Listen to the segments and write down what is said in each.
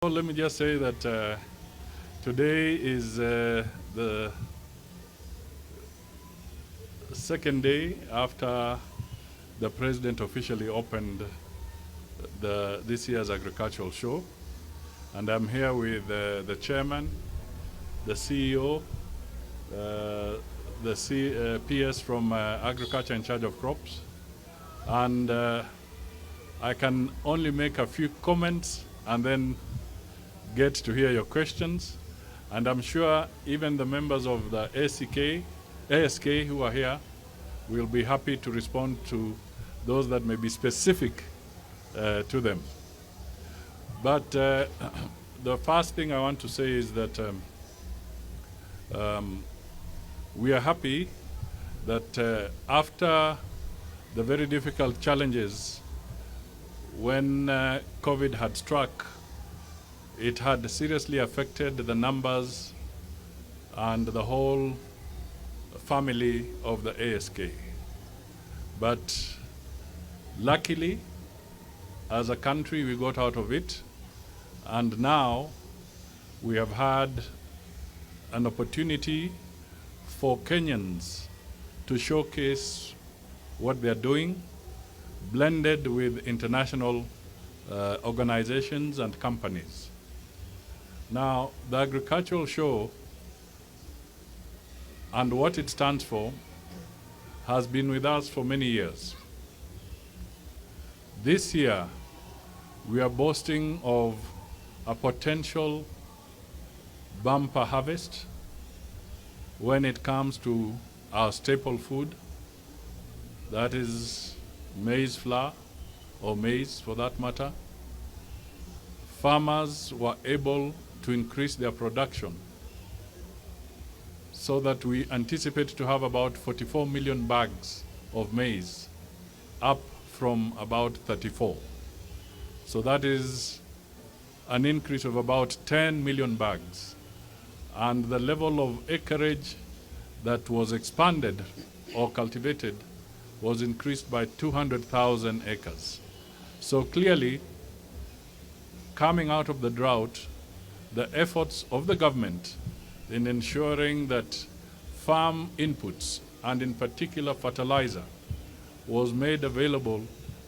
Well, let me just say that today is the second day after the president officially opened this year's agricultural show, and I'm here with the chairman, the CEO, the PS from agriculture in charge of crops, and I can only make a few comments and then get to hear your questions. And I'm sure even the members of the ASK who are here will be happy to respond to those that may be specific to them. But the first thing I want to say is that we are happy that after the very difficult challenges when COVID had struck, it had seriously affected the numbers and the whole family of the ASK. But luckily, as a country, we got out of it, and now we have had an opportunity for Kenyans to showcase what they're doing, blended with international organizations and companies. Now, the agricultural show and what it stands for has been with us for many years. This year, we are boasting of a potential bumper harvest when it comes to our staple food, that is maize flour, or maize for that matter. Farmers were able to increase their production so that we anticipate to have about 44 million bags of maize, up from about 34. So that is an increase of about 10 million bags. And the level of acreage that was expanded or cultivated was increased by 200,000 acres. So clearly, coming out of the drought, the efforts of the government in ensuring that farm inputs, and in particular fertilizer, was made available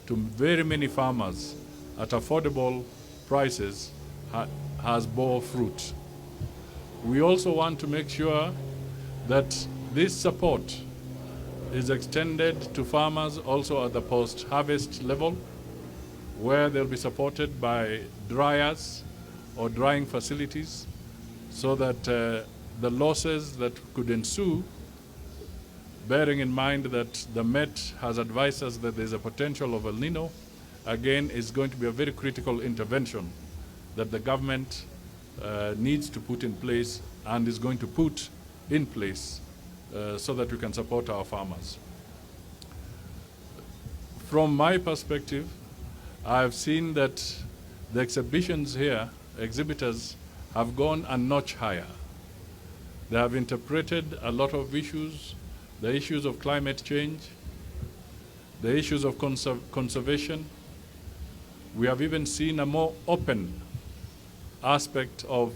to very many farmers at affordable prices has bore fruit. We also want to make sure that this support is extended to farmers also at the post-harvest level, where they'll be supported by dryers or drying facilities, so that the losses that could ensue, bearing in mind that the Met has advised us that there's a potential of El Nino, again, is going to be a very critical intervention that the government needs to put in place and is going to put in place so that we can support our farmers. From my perspective, I've seen that the exhibitions here, exhibitors, have gone a notch higher. They have interpreted a lot of issues, the issues of climate change, the issues of conservation. We have even seen a more open aspect of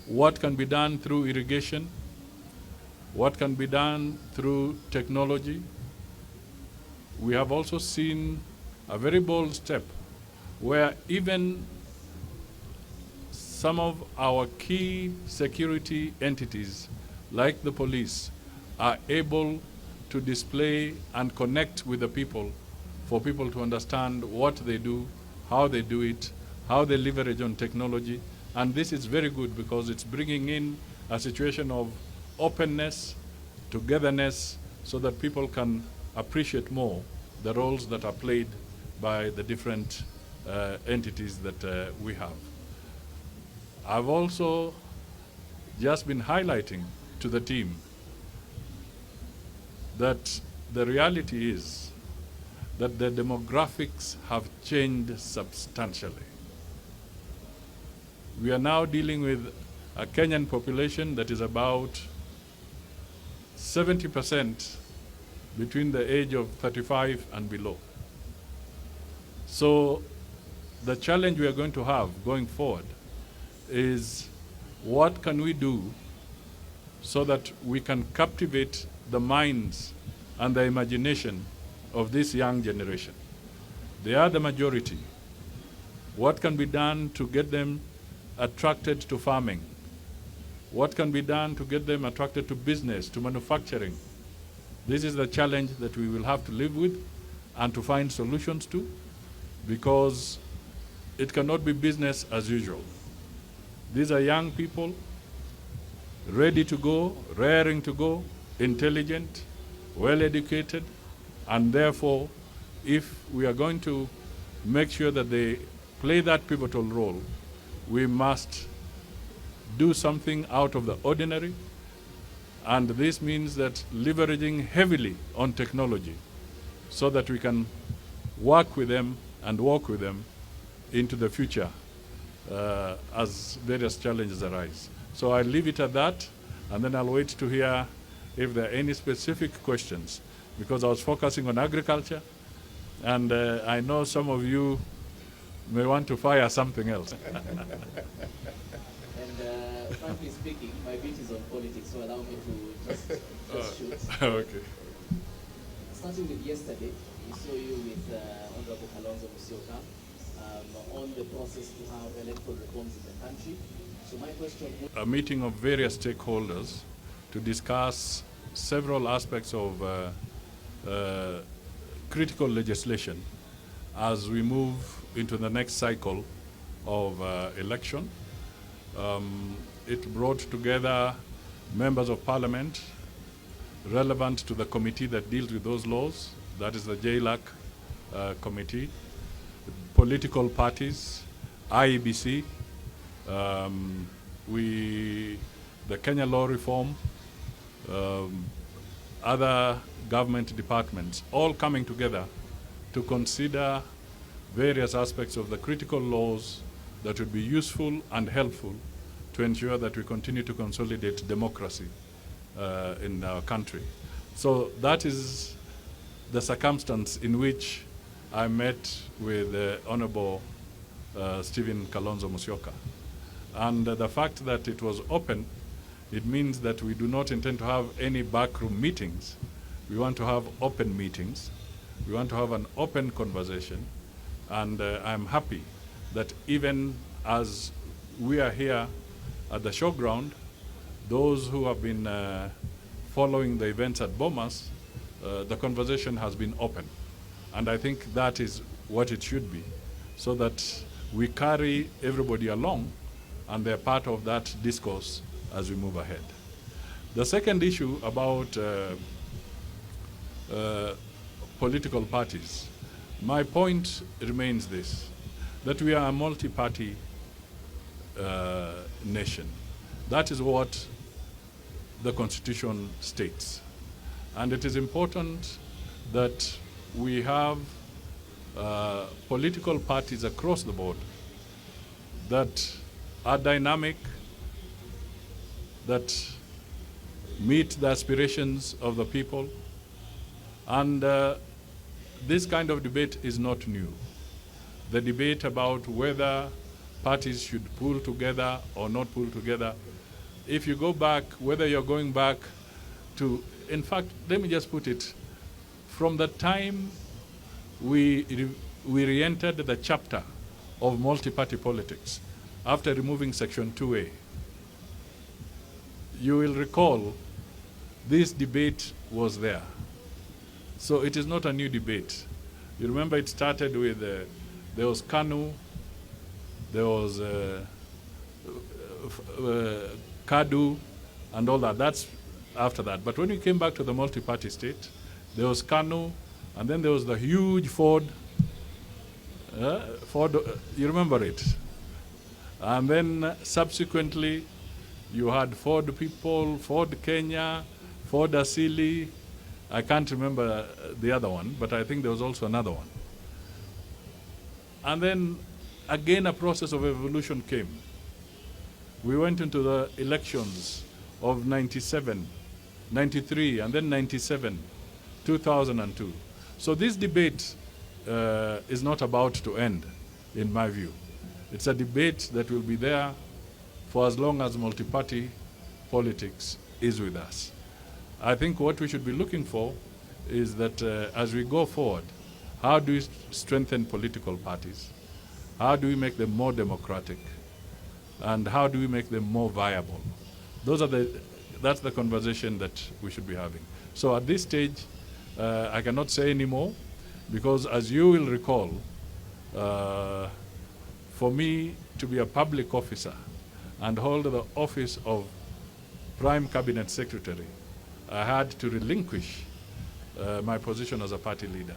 what can be done through irrigation, what can be done through technology. We have also seen a very bold step where even some of our key security entities, like the police, are able to display and connect with the people for people to understand what they do, how they do it, how they leverage on technology. And this is very good because it's bringing in a situation of openness, togetherness, so that people can appreciate more the roles that are played by the different entities that we have. I've also just been highlighting to the team that the reality is that the demographics have changed substantially. We are now dealing with a Kenyan population that is about 70% between the age of 35 and below. So the challenge we are going to have going forward is what can we do so that we can captivate the minds and the imagination of this young generation. They are the majority. What can be done to get them attracted to farming? What can be done to get them attracted to business, to manufacturing? This is the challenge that we will have to live with and to find solutions to, because it cannot be business as usual. These are young people, ready to go, raring to go, intelligent, well-educated, and therefore, if we are going to make sure that they play that pivotal role, we must do something out of the ordinary, and this means that leveraging heavily on technology so that we can work with them and walk with them into the future as various challenges arise. So I'll leave it at that, and then I'll wait to hear if there are any specific questions, because I was focusing on agriculture, and I know some of you may want to fire something else. And frankly speaking, my beat is on politics, so allow me to just shoot. Okay. Starting with yesterday, we saw you with Honorable Kalonzo Musyoka on the process to have electoral reforms in the country. So my question would... A meeting of various stakeholders to discuss several aspects of critical legislation as we move into the next cycle of election. It brought together members of parliament relevant to the committee that deals with those laws, that is the JLAC committee, political parties, IEBC, the Kenya Law Reform, other government departments, all coming together to consider various aspects of the critical laws that would be useful and helpful to ensure that we continue to consolidate democracy in our country. So that is the circumstance in which I met with Honorable Stephen Kalonzo Musyoka. And the fact that it was open, it means that we do not intend to have any backroom meetings. We want to have open meetings. We want to have an open conversation. And I'm happy that even as we are here at the showground, those who have been following the events at Bomas, the conversation has been open. And I think that is what it should be, so that we carry everybody along and they're part of that discourse as we move ahead. The second issue about political parties, my point remains this, that we are a multi-party nation. That is what the Constitution states. And it is important that we have political parties across the board that are dynamic, that meet the aspirations of the people. And this kind of debate is not new. The debate about whether parties should pull together or not pull together, if you go back, whether you're going back to, in fact, let me just put it, from the time we re-entered the chapter of multi-party politics after removing Section 2A, you will recall this debate was there. So it is not a new debate. You remember it started with, there was KANU, there was KADU, and all that. That's after that. But when we came back to the multi-party state, there was KANU, and then there was the huge Ford, you remember it? And then subsequently, you had Ford people, Ford Kenya, Ford Asili. I can't remember the other one, but I think there was also another one. And then again, a process of evolution came. We went into the elections of 97, 93, and then 97, 2002. So this debate is not about to end. in my view. It's a debate that will be there for as long as multi-party politics is with us. I think what we should be looking for is that as we go forward, how do we strengthen political parties? How do we make them more democratic? And how do we make them more viable? That's the conversation that we should be having. So at this stage, I cannot say any more, because as you will recall, for me to be a public officer and hold the office of Prime Cabinet Secretary, I had to relinquish my position as a party leader.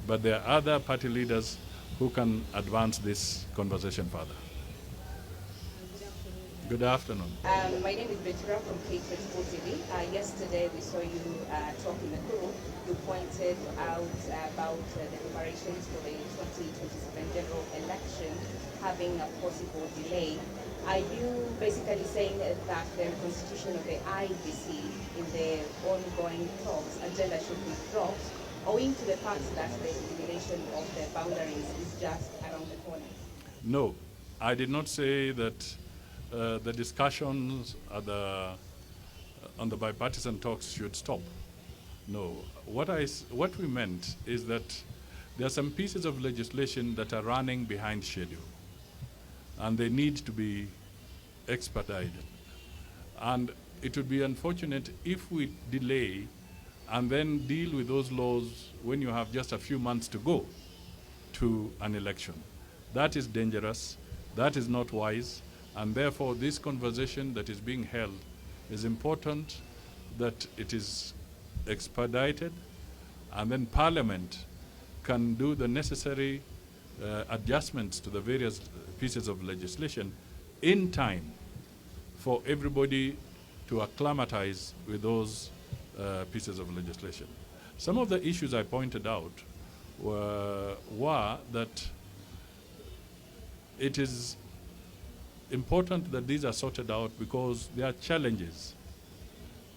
But there are other party leaders who can advance this conversation further. Good afternoon. My name is Betira from K24 TV. Yesterday we saw you talk in the crew. You pointed out about the preparations for the 2027 general election having a possible delay. Are you basically saying that the constitution of the IBC in the ongoing talks agenda should be dropped, owing to the fact that the elimination of the boundaries is just around the corner? No, I did not say that the discussions on the bipartisan talks should stop. No, what we meant is that there are some pieces of legislation that are running behind schedule, and they need to be expedited. And it would be unfortunate if we delay and then deal with those laws when you have just a few months to go to an election. That is dangerous, that is not wise, and therefore this conversation that is being held is important, that it is expedited, and then Parliament can do the necessary adjustments to the various pieces of legislation in time for everybody to acclimatize with those pieces of legislation. Some of the issues I pointed out were that it is important that these are sorted out because there are challenges.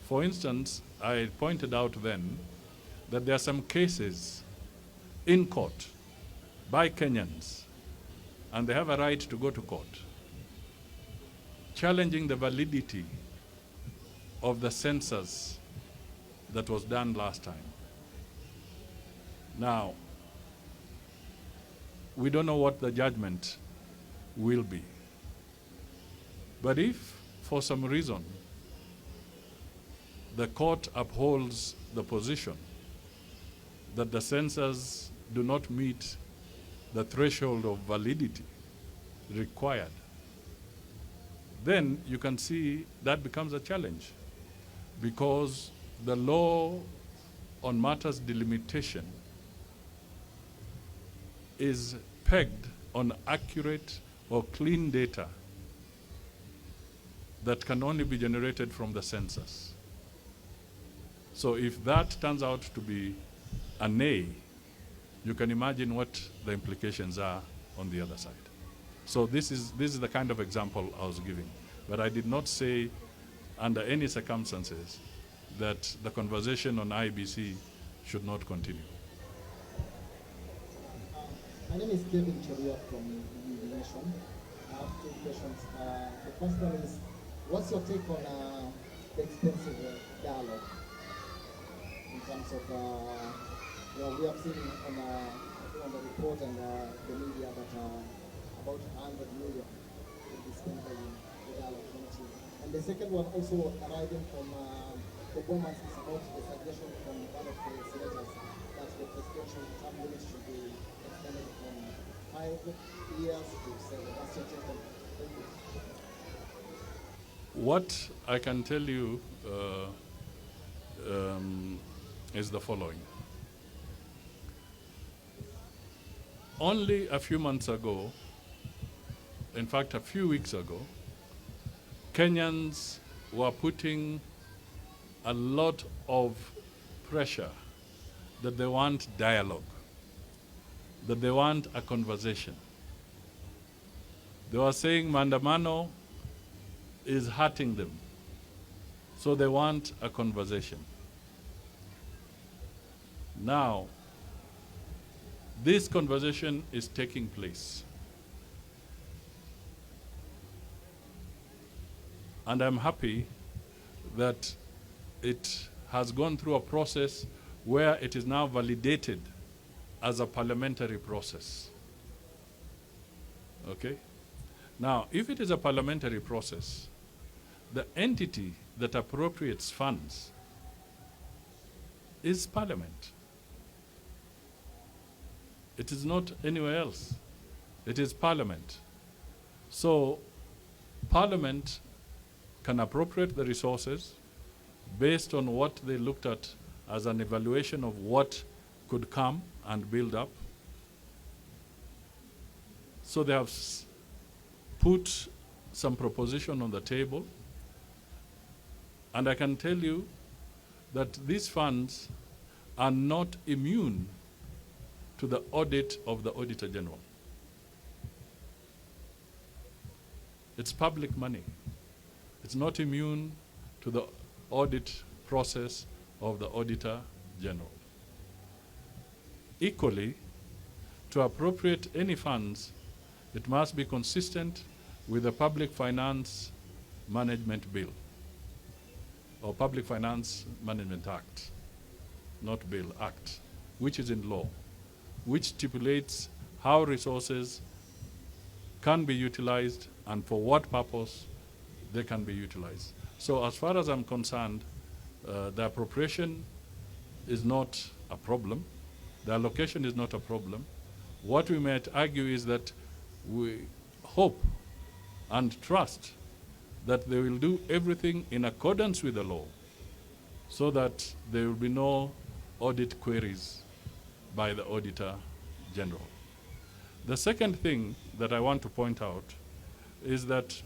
For instance, I pointed out then that there are some cases in court by Kenyans, and they have a right to go to court, challenging the validity of the census that was done last time. Now, we don't know what the judgment will be. But if, for some reason, the court upholds the position that the census do not meet the threshold of validity required, then you can see that becomes a challenge, because the law on matters delimitation is pegged on accurate or clean data that can only be generated from the census. So if that turns out to be a nay, you can imagine what the implications are on the other side. So this is the kind of example I was giving. But I did not say under any circumstances that the conversation on IBC should not continue. My name is Kevin Cheruiyot from the Nation. I have two questions. The first one is, what's your take on the expensive dialogue in terms of, we have seen on the report and the media that about 100 million will be spent by the dialogue committee. And the second one also arising from the government is about the suggestion from one of the senators that the presidential term limit should be extended from 5 years to 7. That's your take on it. Thank you. What I can tell you is the following. Only a few months ago, in fact a few weeks ago, Kenyans were putting a lot of pressure that they want dialogue, that they want a conversation. They were saying Maandamano is hurting them, so they want a conversation. Now, this conversation is taking place. And I'm happy that it has gone through a process where it is now validated as a parliamentary process. Okay? Now, if it is a parliamentary process, the entity that appropriates funds is Parliament. It is not anywhere else. It is Parliament. So, Parliament can appropriate the resources based on what they looked at as an evaluation of what could come and build up. So they have put some proposition on the table, and I can tell you that these funds are not immune to the audit of the Auditor General. It's public money. It's not immune to the audit process of the Auditor General. Equally, to appropriate any funds, it must be consistent with the Public Finance Management Bill, or Public Finance Management Act, not Bill, Act, which is in law, which stipulates how resources can be utilized and for what purpose they can be utilized. So as far as I'm concerned, the appropriation is not a problem. The allocation is not a problem. What we might argue is that we hope and trust that they will do everything in accordance with the law so that there will be no audit queries by the Auditor General. The second thing that I want to point out is that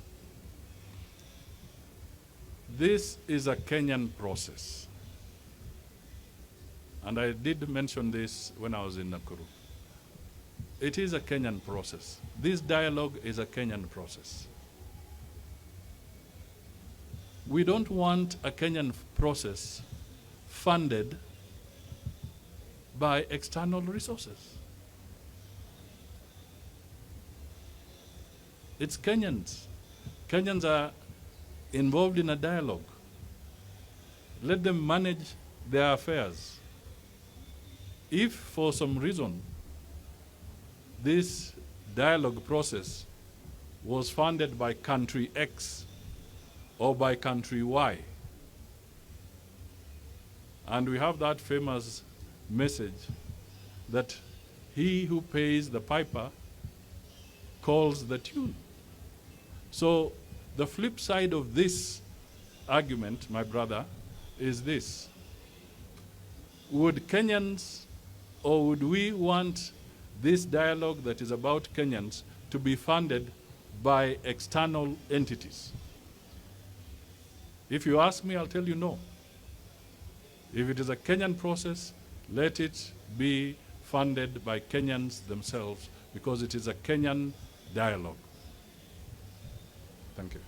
this is a Kenyan process. And I did mention this when I was in Nakuru. It is a Kenyan process. This dialogue is a Kenyan process. We don't want a Kenyan process funded by external resources. It's Kenyans. Kenyans are involved in a dialogue. Let them manage their affairs. If for some reason this dialogue process was funded by country X or by country Y, and we have that famous message that he who pays the piper calls the tune. So the flip side of this argument, my brother, is this. Would Kenyans, or would we want this dialogue that is about Kenyans to be funded by external entities? If you ask me, I'll tell you no. If it is a Kenyan process, let it be funded by Kenyans themselves, because it is a Kenyan dialogue. Thank you.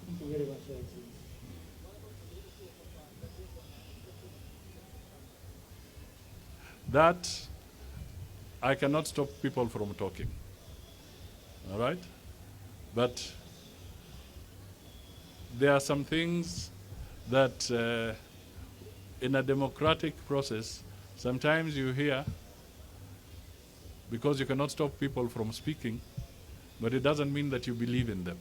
Thank you very much, Your Excellency. That I cannot stop people from talking. All right? But there are some things that in a democratic process, sometimes you hear, because you cannot stop people from speaking, but it doesn't mean that you believe in them.